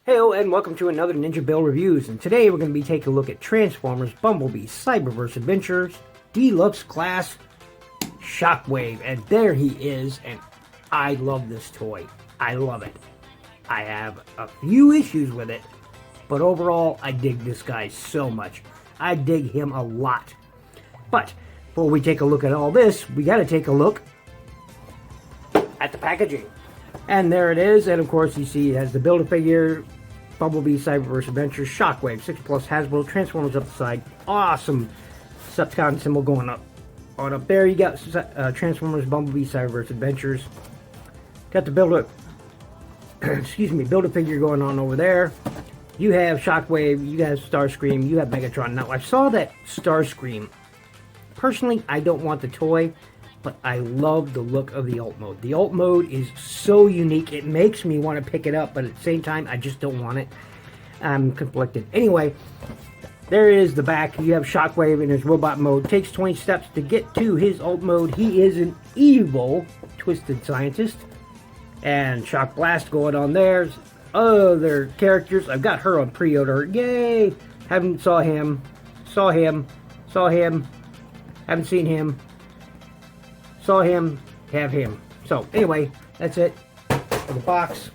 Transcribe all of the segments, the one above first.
Hello and welcome to another Ninjabill Reviews, and today we're going to be taking a look at Transformers Bumblebee Cyberverse Adventures Deluxe Class Shockwave. And there he is, and I love this toy. I love it. I have a few issues with it, but overall I dig this guy so much. I dig him a lot. But before we take a look at all this, we got to take a look at the packaging. And there it is, and of course you see it has the Build-A-Figure Bumblebee Cyberverse Adventures Shockwave 6 Plus Hasbro Transformers up the side. Awesome Decepticon symbol going up. On up there you got Transformers Bumblebee Cyberverse Adventures. Got the Build-A-Figure going on over there. You have Shockwave, you have Starscream, you have Megatron. Now I saw that Starscream. Personally, I don't want the toy, but I love the look of the alt mode. The alt mode is so unique. It makes me want to pick it up, but at the same time, I just don't want it. I'm conflicted. Anyway, there is the back. You have Shockwave in his robot mode. Takes 20 steps to get to his alt mode. He is an evil, twisted scientist. And Shock Blast going on there. Other characters. I've got her on pre-order. Yay! Haven't saw him. Saw him. Haven't seen him. Saw him, have him. So anyway, that's it for the box.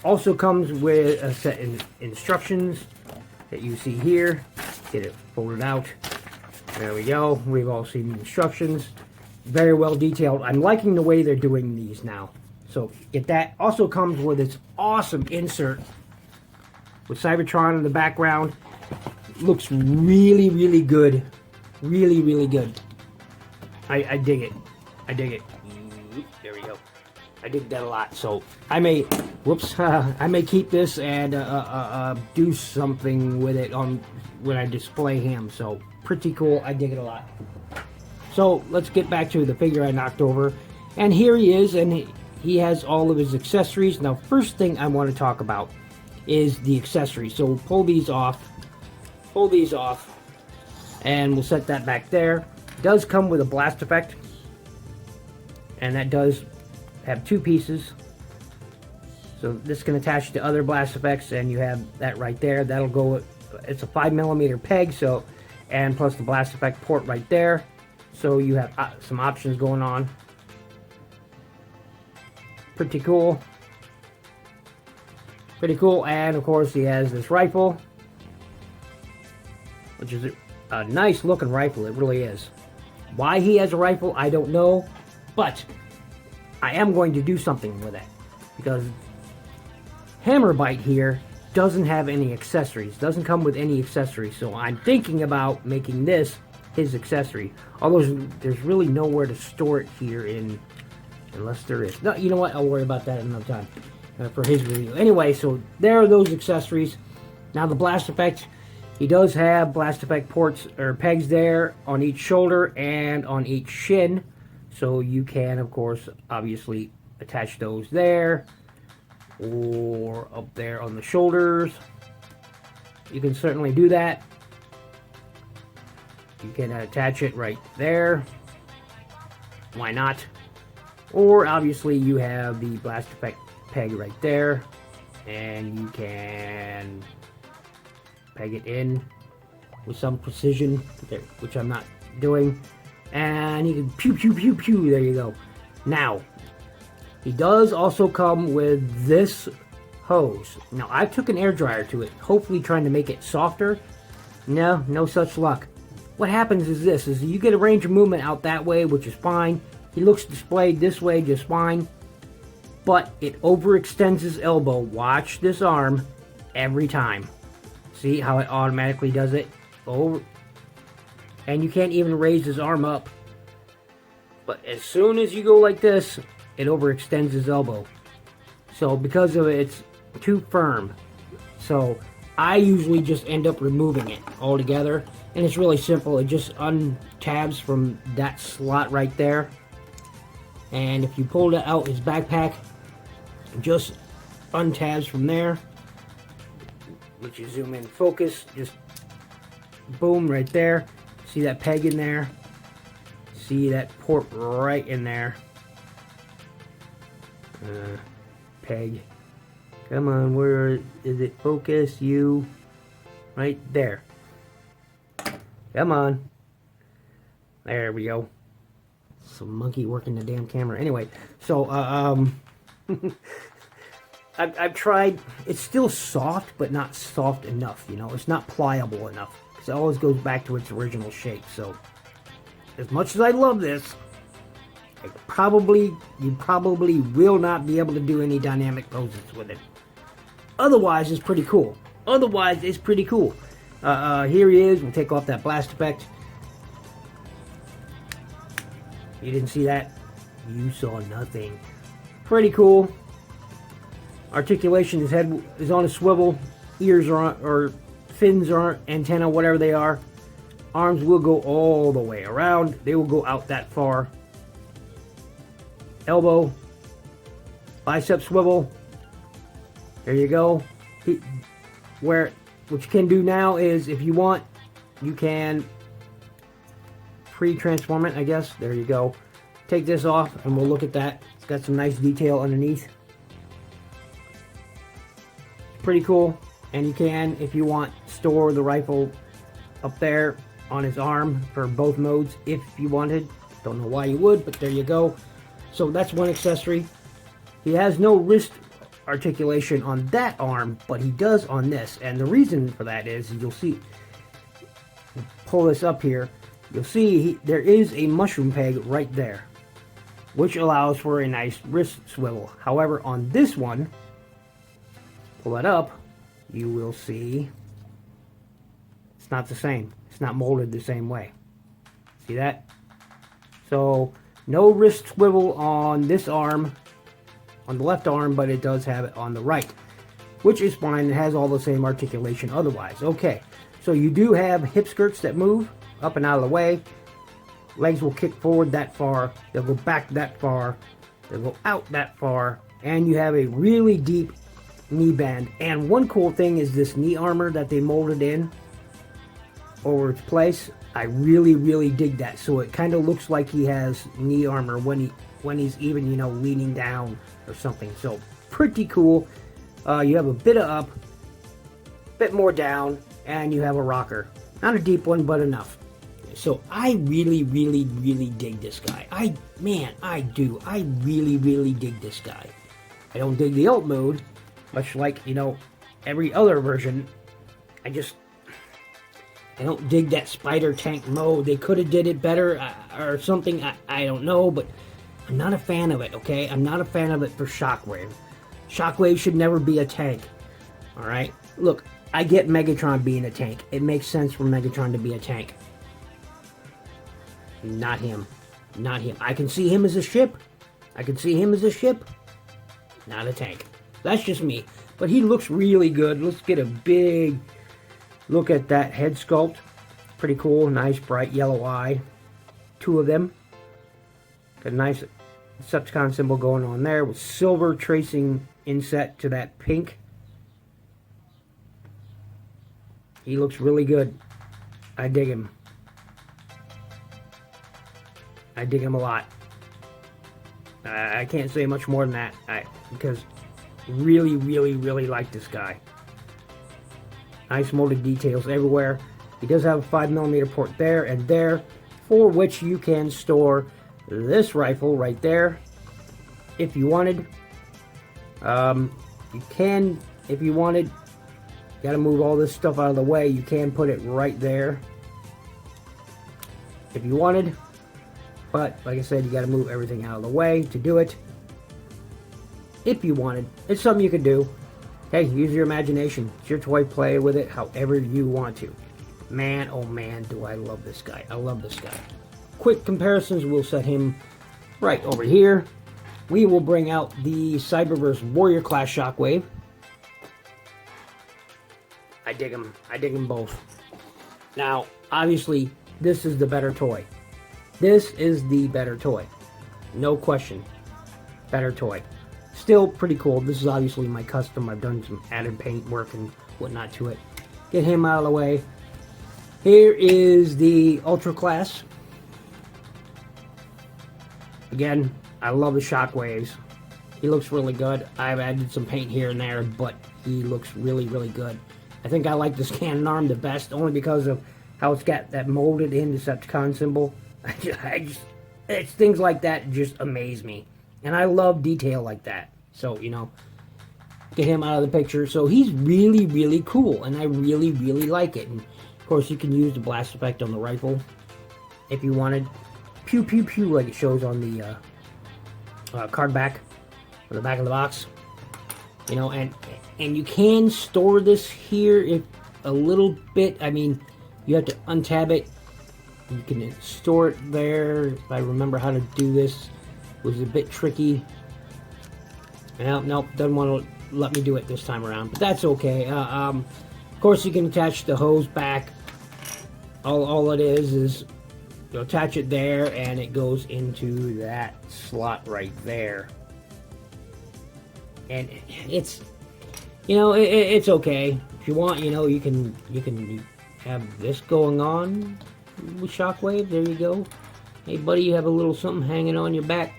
Also comes with a set of instructions that you see here. Get it folded out. There we go. We've all seen the instructions. Very well detailed. I'm liking the way they're doing these now. So get that. Also comes with this awesome insert with Cybertron in the background. Looks really, really good. Really, really good. I dig it. I dig it. There we go. I dig that a lot. So I may, I may keep this and do something with it on when I display him. So pretty cool. I dig it a lot. So let's get back to the figure I knocked over. And here he is, and he has all of his accessories. Now, first thing I want to talk about is the accessories. So we'll pull these off, and we'll set that back there. It does come with a blast effect. And that does have two pieces. So this can attach to other blast effects, and you have that right there. That'll go, it's a 5mm peg, so, and plus the blast effect port right there. So you have some options going on. Pretty cool. Pretty cool. And of course he has this rifle, which is a nice looking rifle. It really is. Why he has a rifle, I don't know. But I am going to do something with it, because Hammerbite here doesn't have any accessories, doesn't come with any accessories. So I'm thinking about making this his accessory. Although there's really nowhere to store it here unless there is. No, you know what? I'll worry about that another time for his review. Anyway, so there are those accessories. Now the blast effect. He does have blast effect ports or pegs there on each shoulder and on each shin. So you can, of course, obviously attach those there or up there on the shoulders. You can certainly do that. You can attach it right there. Why not? Or obviously you have the blast effect peg right there, and you can peg it in with some precision, which I'm not doing. And he can pew pew pew pew. There you go. Now, he does also come with this hose. Now, I took an air dryer to it, hopefully trying to make it softer. No such luck. What happens is this: is you get a range of movement out that way, which is fine. He looks displayed this way just fine, but it overextends his elbow. Watch this arm every time. See how it automatically does it? Over. And you can't even raise his arm up. But as soon as you go like this, it overextends his elbow. So because of it, it's too firm. So I usually just end up removing it altogether. And it's really simple. It just untabs from that slot right there. And if you pull it out his backpack, it just untabs from there. Which you zoom in focus, just boom right there. See that peg in there? See that port right in there? Peg. Come on, where is it? Focus you. Right there. Come on. There we go. Some monkey working the damn camera. Anyway, so, I've tried. It's still soft, but not soft enough, you know. It's not pliable enough. Because it always goes back to its original shape. So, as much as I love this, you probably will not be able to do any dynamic poses with it. Otherwise, it's pretty cool. Here he is. We'll take off that blast effect. You didn't see that? You saw nothing. Pretty cool. Articulation, his head is on a swivel. Ears are on, or fins are antenna, whatever they are. Arms will go all the way around. They will go out that far. Elbow. Bicep swivel. There you go. What you can do now is, if you want, you can pre-transform it, I guess. There you go. Take this off and we'll look at that. It's got some nice detail underneath. Pretty cool. And you can, if you want, store the rifle up there on his arm for both modes if you wanted. Don't know why you would, but there you go. So that's one accessory. He has no wrist articulation on that arm, but he does on this. And the reason for that is, you'll see, pull this up here, you'll see there is a mushroom peg right there, which allows for a nice wrist swivel. However, on this one, pull that up, you will see it's not the same. It's not molded the same way. See that? So, no wrist swivel on this arm, on the left arm, but it does have it on the right, which is fine. It has all the same articulation otherwise. Okay, so you do have hip skirts that move up and out of the way. Legs will kick forward that far. They'll go back that far. They'll go out that far. And you have a really deep knee band. And one cool thing is this knee armor that they molded in over its place. I really dig that. So it kind of looks like he has knee armor when he's even, you know, leaning down or something. So pretty cool. You have a bit of up, bit more down, and you have a rocker. Not a deep one, but enough. So I really dig this guy. I do. I really dig this guy. I don't dig the ult mode, much like, you know, every other version. I don't dig that spider tank mode. They could have did it better or something. I don't know, but I'm not a fan of it, okay? I'm not a fan of it for Shockwave. Shockwave should never be a tank, alright? Look, I get Megatron being a tank. It makes sense for Megatron to be a tank. Not him. Not him. I can see him as a ship. Not a tank. That's just me. But he looks really good. Let's get a big look at that head sculpt. Pretty cool. Nice bright yellow eye. Two of them. Got a nice Decepticon symbol going on there with silver tracing inset to that pink. He looks really good. I dig him. I dig him a lot. I can't say much more than that, because really like this guy. Nice molded details everywhere. He does have a 5mm port there and there, for which you can store this rifle right there if you wanted. You can, if you wanted. Got to move all this stuff out of the way. You can put it right there if you wanted. But, like I said, you got to move everything out of the way to do it. If you wanted. It's something you could do. Hey, use your imagination. It's your toy. Play with it however you want to. Man, oh man, do I love this guy. I love this guy. Quick comparisons. We'll set him right over here. We will bring out the Cyberverse Warrior Class Shockwave. I dig them. I dig them both. Now, obviously, this is the better toy. This is the better toy. No question. Better toy. Still pretty cool. This is obviously my custom. I've done some added paint work and whatnot to it. Get him out of the way. Here is the Ultra Class. Again, I love the Shockwaves. He looks really good. I've added some paint here and there, but he looks really, really good. I think I like this cannon arm the best, only because of how it's got that molded in Decepticon symbol. It's things like that just amaze me. And I love detail like that. So, you know, get him out of the picture. So he's really, really cool, and I really, really like it. And of course, you can use the blast effect on the rifle if you wanted. Pew, pew, pew, like it shows on the card back, or the back of the box. You know, and you can store this here if a little bit. I mean, you have to untab it. You can store it there. If I remember how to do this, it was a bit tricky. Well, nope, doesn't want to let me do it this time around, but that's okay. Of course, you can attach the hose back. All it is you attach it there, and it goes into that slot right there. And it's, you know, it's okay. If you want, you know, you can have this going on with Shockwave. There you go. Hey, buddy, you have a little something hanging on your back.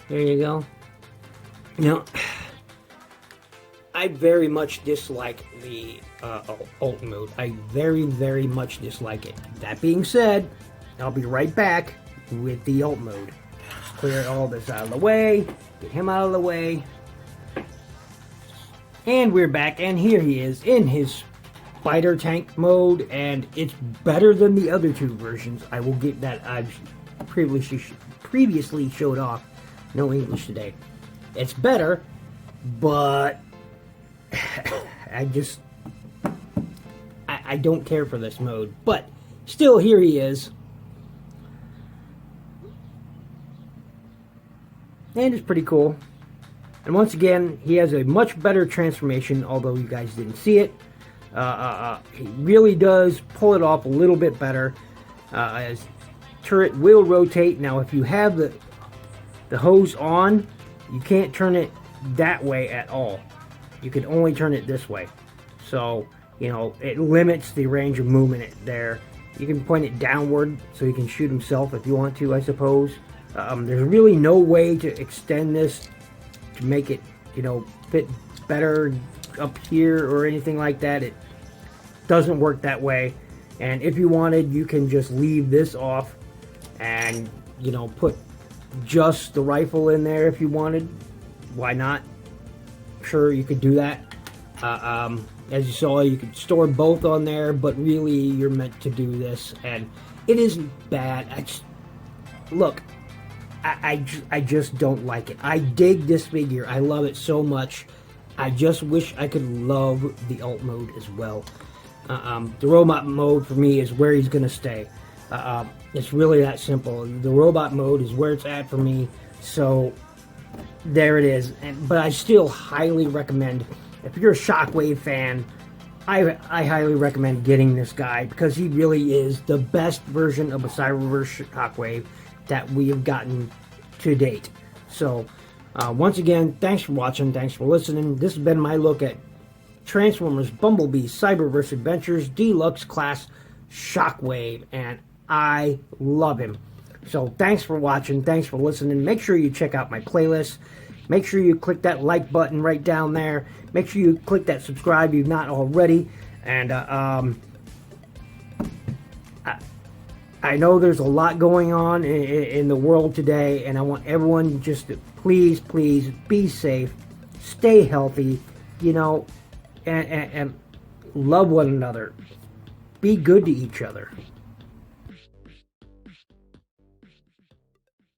There you go. You know, I very much dislike the alt mode. I very, very much dislike it. That being said, I'll be right back with the alt mode. Clear all this out of the way. Get him out of the way. And we're back, and here he is in his spider tank mode, and it's better than the other two versions. I will get that. I've previously showed off. No English today. It's better, but I don't care for this mode. But still, here he is. And it's pretty cool. And once again, he has a much better transformation, although you guys didn't see it. He really does pull it off a little bit better. His turret will rotate. Now, if you have the hose on, you can't turn it that way at all. You can only turn it this way. So, you know, it limits the range of movement there. You can point it downward so he can shoot himself if you want to, I suppose. There's really no way to extend this to make it, you know, fit better up here or anything like that. It doesn't work that way. And if you wanted, you can just leave this off and, you know, put just the rifle in there if you wanted. Why not? Sure, you could do that. As you saw, you could store both on there, but really you're meant to do this, and it isn't bad. I just don't like it. I dig this figure. I love it so much. I just wish I could love the alt mode as well. The robot mode for me is where he's gonna stay. It's really that simple. The robot mode is where it's at for me. So there it is. But I still highly recommend, if you're a Shockwave fan, I highly recommend getting this guy, because he really is the best version of a Cyberverse Shockwave that we have gotten to date. So once again, thanks for watching, thanks for listening. This has been my look at Transformers Bumblebee Cyberverse Adventures Deluxe Class Shockwave, and I love him. So thanks for watching, thanks for listening. Make sure you check out my playlist. Make sure you click that like button right down there. Make sure you click that subscribe if you've not already. And I know there's a lot going on in the world today, and I want everyone just to please be safe, stay healthy, you know, and love one another. Be good to each other.